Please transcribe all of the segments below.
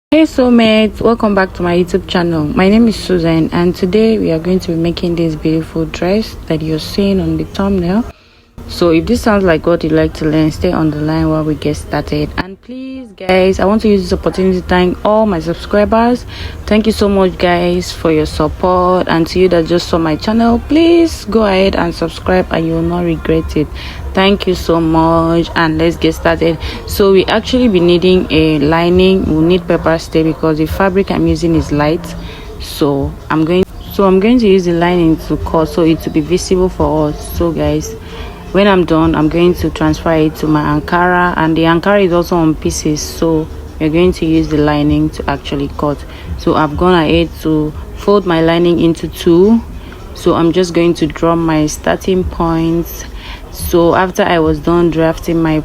Hey soulmates, welcome back to my YouTube channel. My name is Susan and today we are going to be making this beautiful dress that you're seeing on the thumbnail. So if this sounds like what you'd like to learn, stay on the line while we get started. And please guys, I want to use this opportunity to thank all my subscribers. Thank you so much guys for your support, and to you that just saw my channel, please go ahead and subscribe and you will not regret it. Thank you so much, and let's get started. So we actually be needing a lining. We'll need pepper stay because the fabric I'm using is light. So I'm going to use the lining to cut so it will be visible for us. So guys, when I'm done, I'm going to transfer it to my Ankara, and the Ankara is also on pieces, so we're going to use the lining to actually cut. So I've gone ahead to fold my lining into two. So I'm just going to draw my starting points. So after I was done drafting my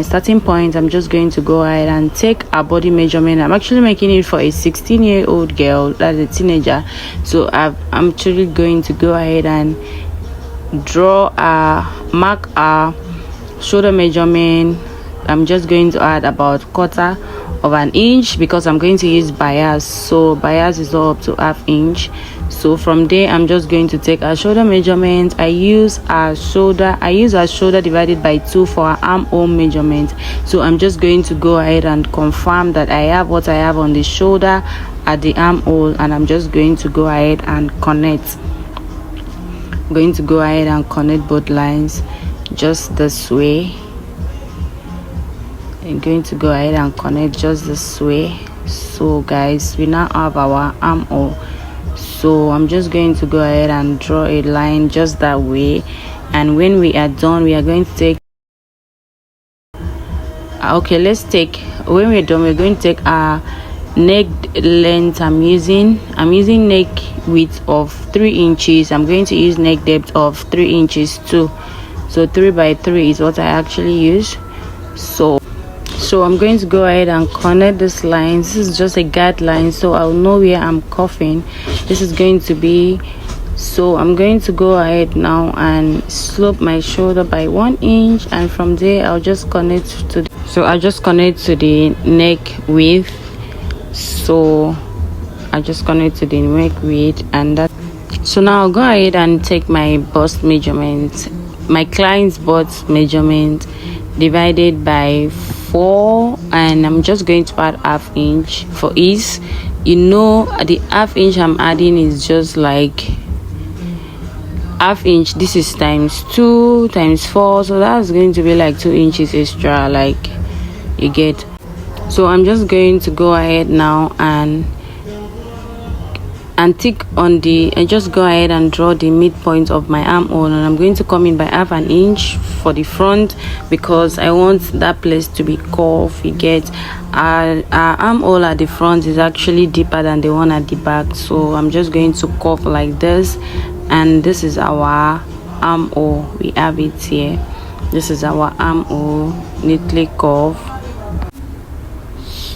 starting point, I'm just going to go ahead and take a body measurement. I'm actually making it for a 16-year-old girl, that's a teenager. So I'm actually going to go ahead and mark a shoulder measurement. I'm just going to add about 1/4 of an inch because I'm going to use bias. So bias is all up to 1/2 inch. So from there, I'm just going to take a shoulder measurement. I use a shoulder divided by 2 for an armhole measurement. So I'm just going to go ahead and confirm that I have what I have on the shoulder at the armhole, and I'm just going to go ahead and connect. Going to go ahead and connect both lines just this way. I'm going to go ahead and connect just this way. So guys, we now have our armhole. So I'm just going to go ahead and draw a line just that way, and when we are done, we are going to take when we're done, we're going to take our neck length. I'm using neck width of 3 inches. I'm going to use neck depth of 3 inches too. So 3 by 3 is what I actually use. So I'm going to go ahead and connect this line. This is just a guideline, so I'll know where I'm cuffing. This is going to be, so I'm going to go ahead now and slope my shoulder by 1 inch, and from there I'll just connect to the neck width. So I just connect to the neck width, and that. So now I'll go ahead and take my bust measurement, my client's bust measurement divided by 4, and I'm just going to add 1/2 inch for ease. You know, the 1/2 inch I'm adding is just like 1/2 inch. This is times 2 times 4, so that's going to be like 2 inches extra, like you get. So I'm just going to go ahead now and tick on and just go ahead and draw the midpoint of my armhole, and I'm going to come in by 1/2 inch for the front because I want that place to be curved. You get, our armhole at the front is actually deeper than the one at the back, so I'm just going to curve like this, and this is our armhole. We have it here. This is our armhole, neatly curved.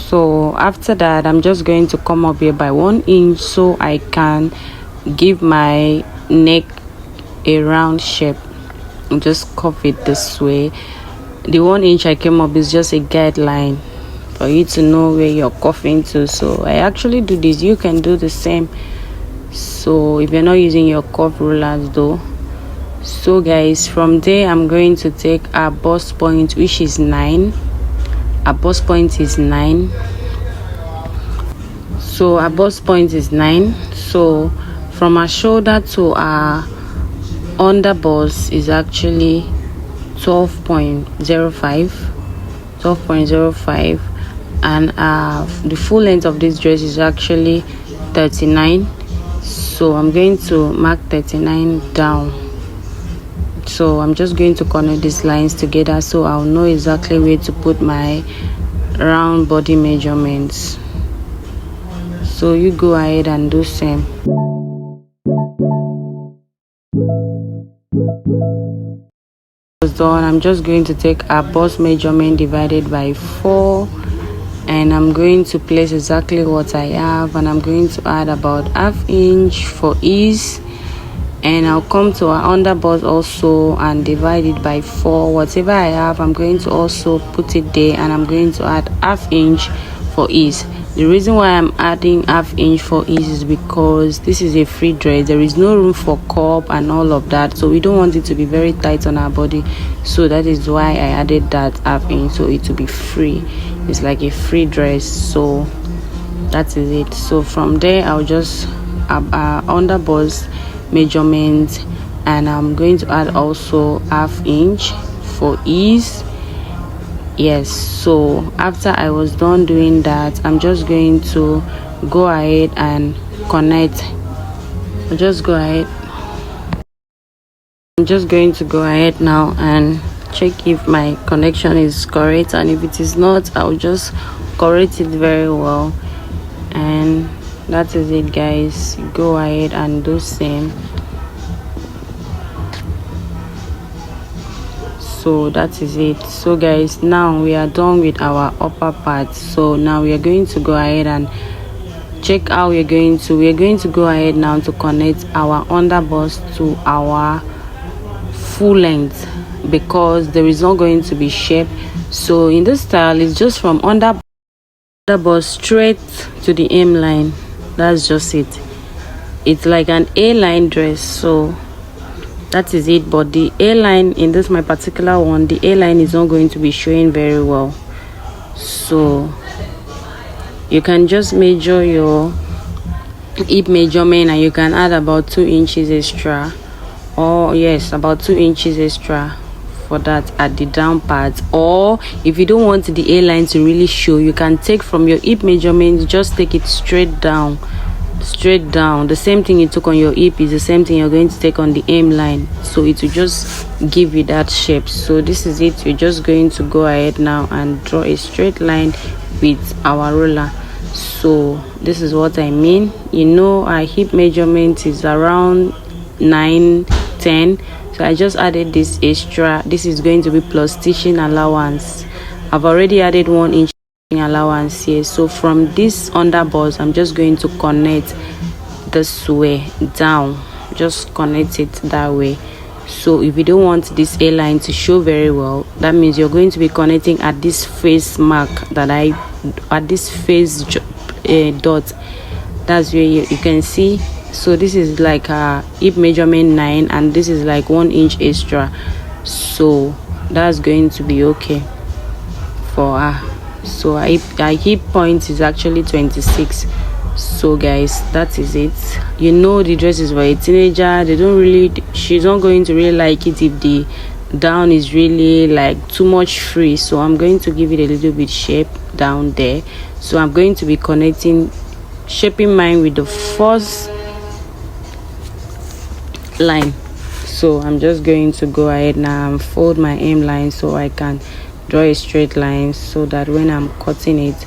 So after that, I'm just going to come up here by 1 inch so I can give my neck a round shape and just curve it this way. The 1 inch I came up is just a guideline for you to know where you're curving to. So I actually do this. You can do the same. So if you're not using your curve rulers though. So guys, from there I'm going to take a bust point, which is 9. Our bust point is 9. So our bust point is 9. So from our shoulder to our under bust is actually 12.05, and the full length of this dress is actually 39. So I'm going to mark 39 down. So I'm just going to connect these lines together so I'll know exactly where to put my round body measurements. So you go ahead and do same. Done, I'm just going to take a bust measurement divided by 4, and I'm going to place exactly what I have, and I'm going to add about 1/2 inch for ease. And I'll come to our under bust also and divide it by 4. Whatever I have, I'm going to also put it there, and I'm going to add 1/2 inch for ease. The reason why I'm adding half inch for ease is because this is a free dress. There is no room for cup and all of that, so we don't want it to be very tight on our body. So that is why I added that half inch, so it will be free. It's like a free dress. So that is it. So from there I'll just under bust measurement, and I'm going to add also half inch for ease. Yes, so after I was done doing that, I'm just going to go ahead and connect. I'm just going to go ahead now and check if my connection is correct, and if it is not, I'll just correct it very well. And that is it, guys. Go ahead and do same. So that is it. So guys, now we are done with our upper part. So now we are going to go ahead and check how we are going to go ahead now to connect our under bust to our full length, because there is not going to be shape. So in this style, it's just from under bust straight to the hem line. That's just it. It's like an A-line dress, so that is it. But the A-line in this my particular one, the A-line is not going to be showing very well, so you can just measure your hip measurement, and you can add about 2 inches extra, or yes, about 2 inches extra for that at the down part. Or if you don't want the A-line to really show, you can take from your hip measurement, just take it straight down. The same thing you took on your hip is the same thing you're going to take on the hem line, so it will just give you that shape. So this is it. We're just going to go ahead now and draw a straight line with our ruler. So this is what I mean. You know, our hip measurement is around 9-10, so I just added this extra. This is going to be plus stitching allowance. I've already added 1 inch allowance here. So from this under bust, I'm just going to connect this way down, just connect it that way. So if you don't want this A line to show very well, that means you're going to be connecting at this face mark that at this face dot. That's where you can see. So this is like a hip measurement 9, and this is like 1 inch extra, so that's going to be okay for her. So our hip point is actually 26. So guys, that is it. You know, the dress is for a teenager. She's not going to really like it if the down is really like too much free. So I'm going to give it a little bit shape down there. So I'm going to be shaping mine with the first line. So I'm just going to go ahead now and fold my hem line so I can draw a straight line, so that when I'm cutting it,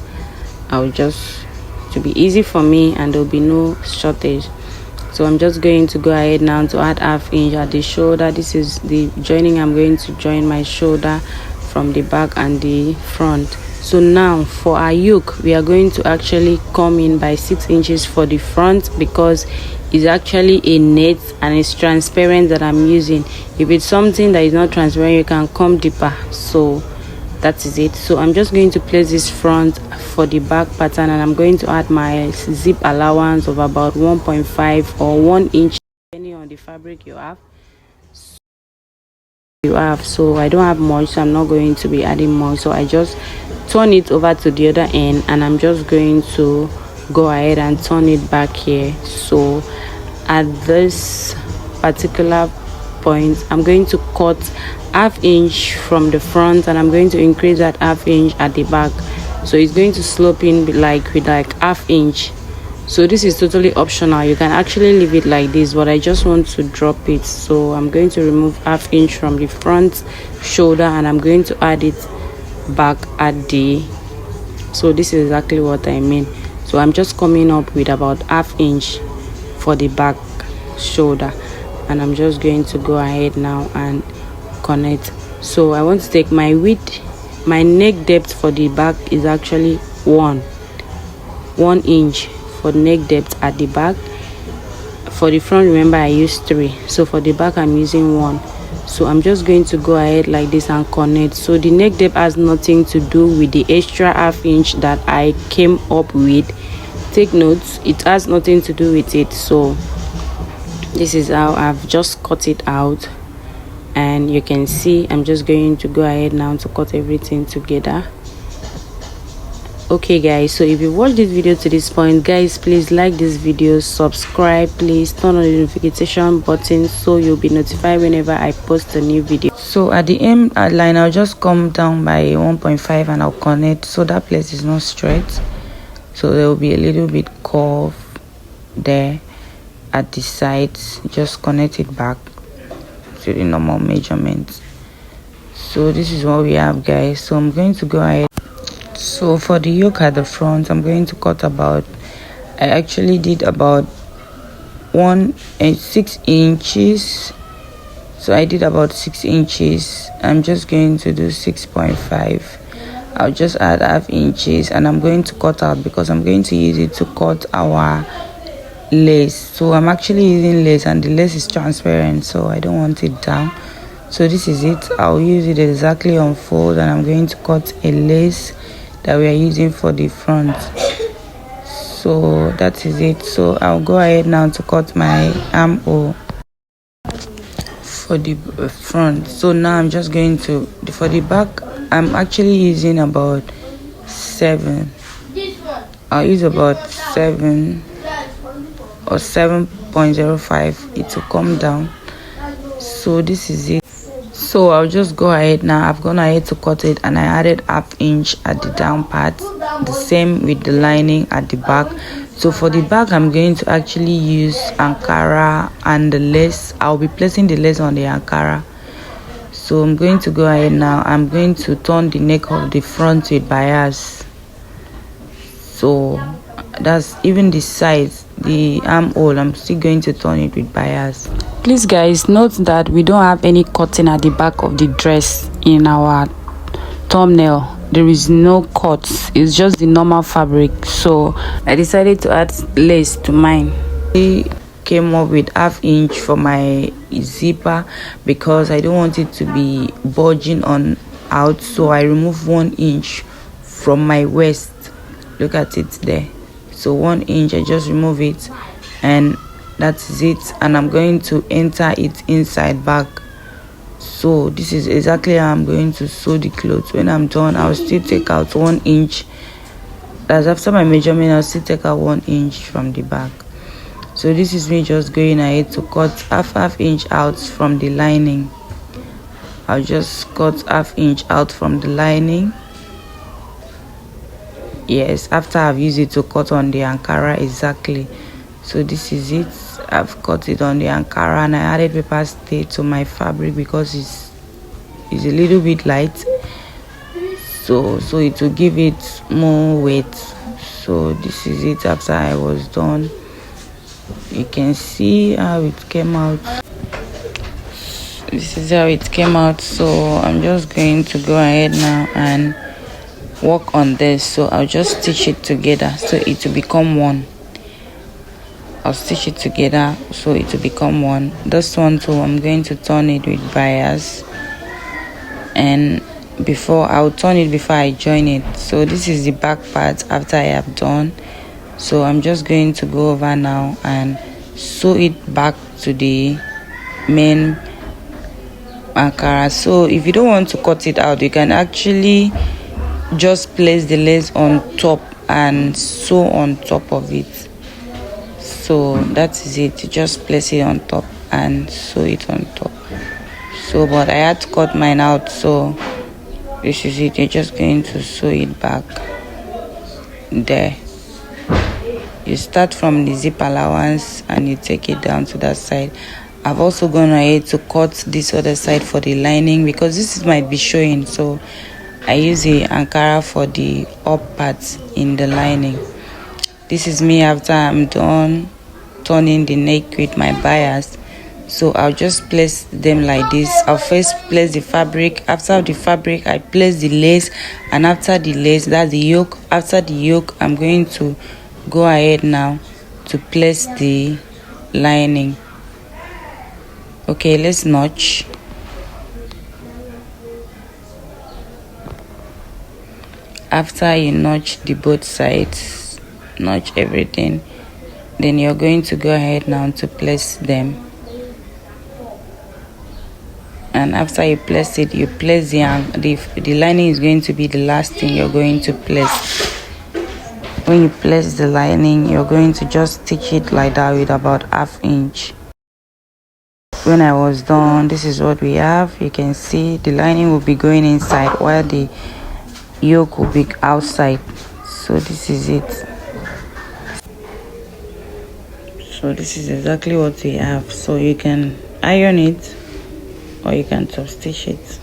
to be easy for me and there'll be no shortage. So I'm just going to go ahead now to add half inch at the shoulder. This is the joining. I'm going to join my shoulder from the back and the front. So now for our yoke, we are going to actually come in by 6 inches for the front, because it's actually a net and it's transparent that I'm using. If it's something that is not transparent, you can come deeper. So that is it. So I'm just going to place this front for the back pattern, and I'm going to add my zip allowance of about 1.5 or 1 inch, depending on the fabric you have. So I don't have much, so I'm not going to be adding more. So I just turn it over to the other end, and I'm just going to go ahead and turn it back here. So at this particular point, I'm going to cut half inch from the front, and I'm going to increase that half inch at the back. So it's going to slope in with like half inch. So this is totally optional. You can actually leave it like this, but I just want to drop it. So I'm going to remove half inch from the front shoulder, and I'm going to add it back at the. So this is exactly what I mean. So I'm just coming up with about half inch for the back shoulder, and I'm just going to go ahead now and connect. So I want to take my width. My neck depth for the back is actually 1 inch for neck depth at the back. For the front, remember I used 3, so for the back I'm using 1. So I'm just going to go ahead like this and connect. So the neck depth has nothing to do with the extra ½ inch that I came up with. Take notes, it has nothing to do with it. So this is how I've just cut it out, and you can see I'm just going to go ahead now to cut everything together. Okay guys, so if you watched this video to this point, guys, please like this video, subscribe, please turn on the notification button so you'll be notified whenever I post a new video. So at the end line, I'll just come down by 1.5 and I'll connect so that place is not straight, so there will be a little bit curve there at the sides. Just connect it back to the normal measurements. So this is what we have, guys. So I'm going to go ahead. So for the yoke at the front, I'm going to cut about, I actually did about 6 inches. So I did about 6 inches. I'm just going to do 6.5. I'll just add ½ inches, and I'm going to cut out because I'm going to use it to cut our lace. So I'm actually using lace, and the lace is transparent, so I don't want it down. So this is it. I'll use it exactly on fold, and I'm going to cut a lace that we are using for the front. So that is it. So I'll go ahead now to cut my armhole for the front. So now I'm just going to, for the back, I'm actually using about 7. I'll use about 7 or 7.05. it will come down. So this is it. So I'll just go ahead now. I've gone ahead to cut it, and I added ½ inch at the down part, the same with the lining at the back. So for the back, I'm going to actually use Ankara and the lace. I'll be placing the lace on the Ankara. So I'm going to go ahead now. I'm going to turn the neck of the front with bias. So that's even the sides, the armhole, I'm still going to turn it with bias. Please guys, note that we don't have any cutting at the back of the dress in our thumbnail. There is no cuts, it's just the normal fabric. So I decided to add lace to mine. I came up with ½ inch for my zipper because I don't want it to be bulging on out, so I removed 1 inch from my waist. Look at it there. So 1 inch, I just remove it, and that's it. And I'm going to enter it inside back. So this is exactly how I'm going to sew the clothes. When I'm done, I'll still take out 1 inch. That's after my measurement. I'll still take out 1 inch from the back. So this is me just going ahead to cut half inch out from the lining. I'll just cut ½ inch out from the lining. Yes, after I've used it to cut on the Ankara exactly. So this is it. I've cut it on the Ankara, and I added paper stay to my fabric because it's a little bit light. So it will give it more weight. So this is it after I was done. You can see how it came out. This is how it came out. So I'm just going to go ahead now and work on this. So I'll just stitch it together so it will become one. I'll stitch it together so it will become one. This one too, I'm going to turn it with bias, and I'll turn it before I join it. So this is the back part after I have done. So I'm just going to go over now and sew it back to the main Ankara. So if you don't want to cut it out, you can actually just place the lace on top and sew on top of it. So that is it. You just place it on top and sew it on top. So but I had to cut mine out, so this is it. You're just going to sew it back there. You start from the zip allowance and you take it down to that side. I've also gone ahead to cut this other side for the lining because this might be showing, so I use the Ankara for the up part in the lining. This is me after I'm done turning the neck with my bias. So I'll just place them like this. I'll first place the fabric. After the fabric, I place the lace, and after the lace, that's the yoke. After the yoke, I'm going to go ahead now to place the lining. Okay, let's notch. after you notch the both sides, notch everything, then you're going to go ahead now to place them. And after you place it, you place the lining is going to be the last thing you're going to place. When you place the lining, you're going to just stitch it like that with about 1/2 inch. When I was done, this is what we have. You can see the lining will be going inside while the yoke will be outside. So this is it. So this is exactly what we have. So you can iron it or you can top stitch it.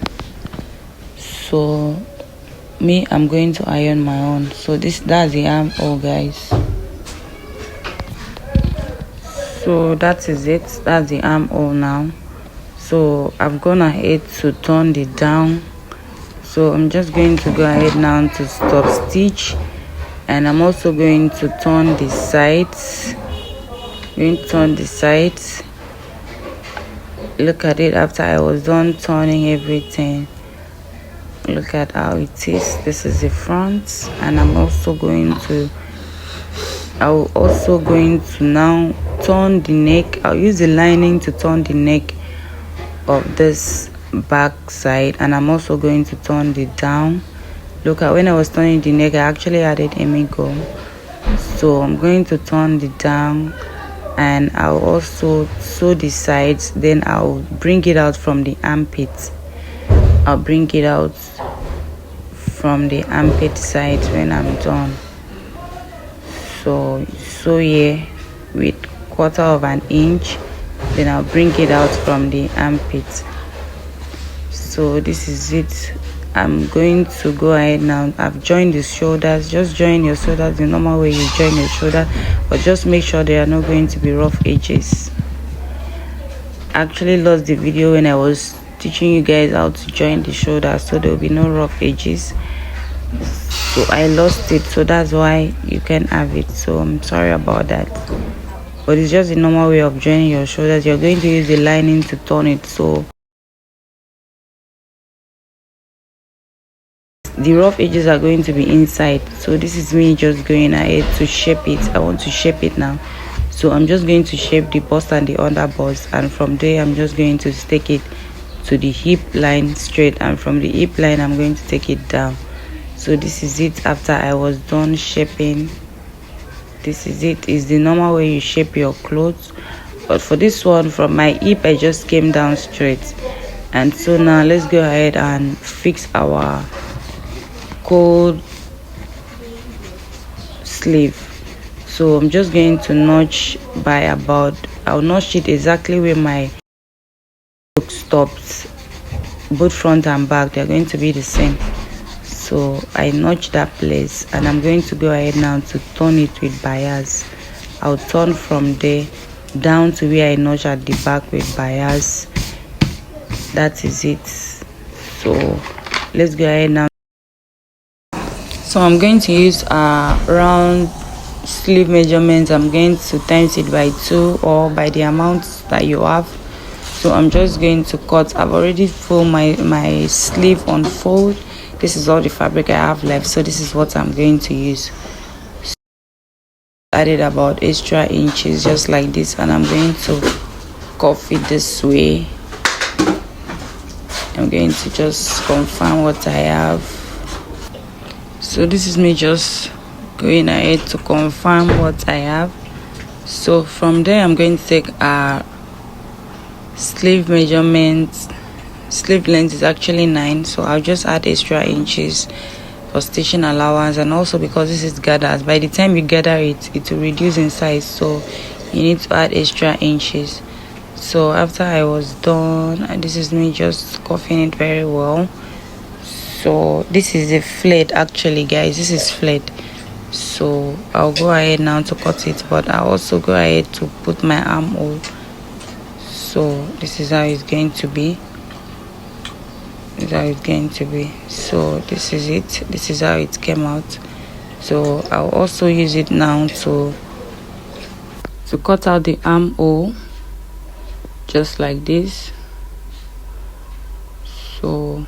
So I'm going to iron my own. So that's the armhole, guys. So that is it. That's the armhole now. So I've gone ahead to turn it down. So I'm just going to go ahead now to stop stitch, and I'm also going to turn the sides. Look at it after I was done turning everything. Look at how it is. This is the front, and I'm also going to now turn the neck. I'll use the lining to turn the neck of this back side, and I'm also going to turn it down. Look at when I was turning the neck, I actually added emigo. So I'm going to turn it down, and I'll also sew the sides. Then I'll bring it out from the armpit. I'll bring it out from the armpit side when I'm done. So here with 1/4 inch, then I'll bring it out from the armpit. So this is it. I'm going to go ahead now. I've joined the shoulders. Just join your shoulders the normal way you join your shoulder, but just make sure there are not going to be rough edges. I actually lost the video when I was teaching you guys how to join the shoulders, so there will be no rough edges. So I lost it, so that's why you can have it. So I'm sorry about that, but it's just the normal way of joining your shoulders. You're going to use the lining to turn it, so the rough edges are going to be inside. So this is me just going ahead to shape it. I want to shape it now, so I'm just going to shape the bust and the underbust, and from there I'm just going to take it to the hip line straight, and from the hip line I'm going to take it down. So this is it after I was done shaping. This is it. Is the normal way you shape your clothes, but for this one, from my hip I just came down straight. And so now let's go ahead and fix our cold sleeve. So I'm just going to notch by I'll notch it exactly where my yoke stops. Both front and back, they're going to be the same. So I notch that place, and I'm going to go ahead now to turn it with bias. I'll turn from there down to where I notch at the back with bias. That is it. So let's go ahead now. So I'm going to use a round sleeve measurement. I'm going to times it by 2 or by the amount that you have. So I'm just going to cut. I've already folded my sleeve on fold. This is all the fabric I have left, so this is what I'm going to use. So added about extra inches just like this, and I'm going to cuff it this way. I'm going to just confirm what I have. So this is me just going ahead to confirm what I have. So from there I'm going to take a sleeve measurement. Sleeve length is actually 9, so I'll just add extra inches for stitching allowance, and also because this is gathers, by the time you gather it will reduce in size, so you need to add extra inches. So after I was done, and this is me just cuffing it very well. So this is a flared, actually guys, this is flared. So I'll go ahead now to cut it, but I'll also go ahead to put my armhole. So this is how it's going to be. So this is it. This is how it came out. So I'll also use it now to cut out the armhole just like this. So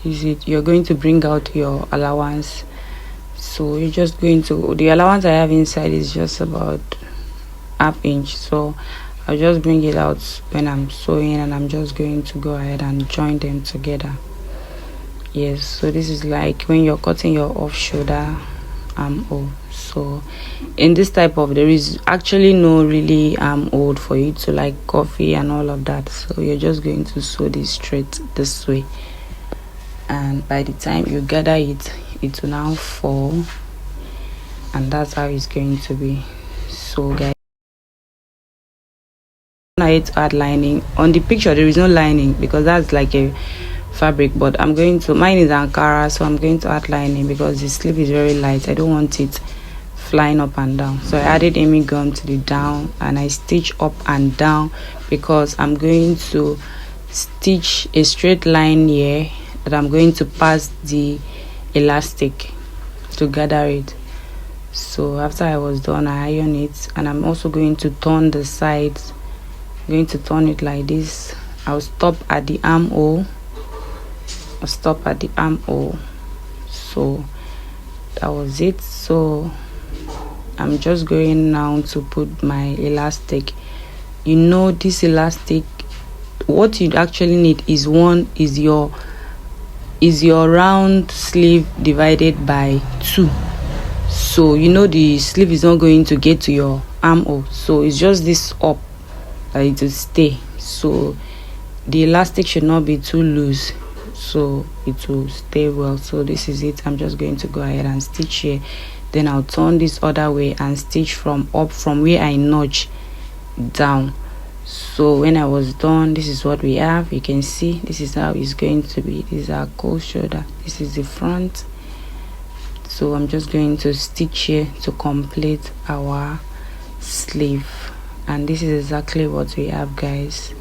use it. You're going to bring out your allowance So you're just going to, the allowance I have inside is just about ½ inch, so I'll just bring it out when I'm sewing, and I'm just going to go ahead and join them together. Yes, so this is like when you're cutting your off shoulder armhole. So in this type of, there is actually no really armhole for you to like coffee and all of that, so you're just going to sew this straight this way, and by the time you gather it, it will now fall, and that's how it's going to be. So guys, I hate to add lining. On the picture there is no lining because that's like a fabric, but I'm going to, mine is Ankara, so I'm going to add lining because the sleeve is very light. I don't want it flying up and down, so I added Amy gum to the down, and I stitch up and down because I'm going to stitch a straight line here that I'm going to pass the elastic to gather it. So after I was done, I iron it, and I'm also going to turn the sides. I'm going to turn it like this. I'll stop at the armhole. So that was it. So I'm just going now to put my elastic. You know, this elastic, what you actually need is your round sleeve divided by 2. So you know the sleeve is not going to get to your armhole, so it's just this up that it will stay. So the elastic should not be too loose, so it will stay well. So this is it. I'm just going to go ahead and stitch here, then I'll turn this other way and stitch from up from where I notch down. So when I was done, this is what we have. You can see this is how it's going to be. This is our cold shoulder, this is the front. So I'm just going to stitch here to complete our sleeve, and this is exactly what we have, guys.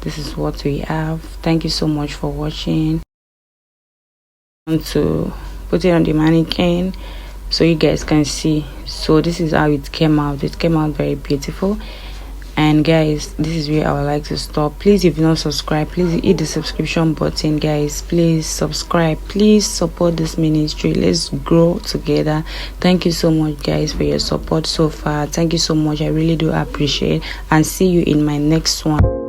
This is what we have. Thank you so much for watching. I want to put it on the mannequin so you guys can see. So this is how it came out. It came out very beautiful. And guys, this is where I would like to stop. Please, if you're not subscribed, please hit the subscription button. Guys, please subscribe. Please support this ministry. Let's grow together. Thank you so much, guys, for your support so far. Thank you so much. I really do appreciate, and see you in my next one.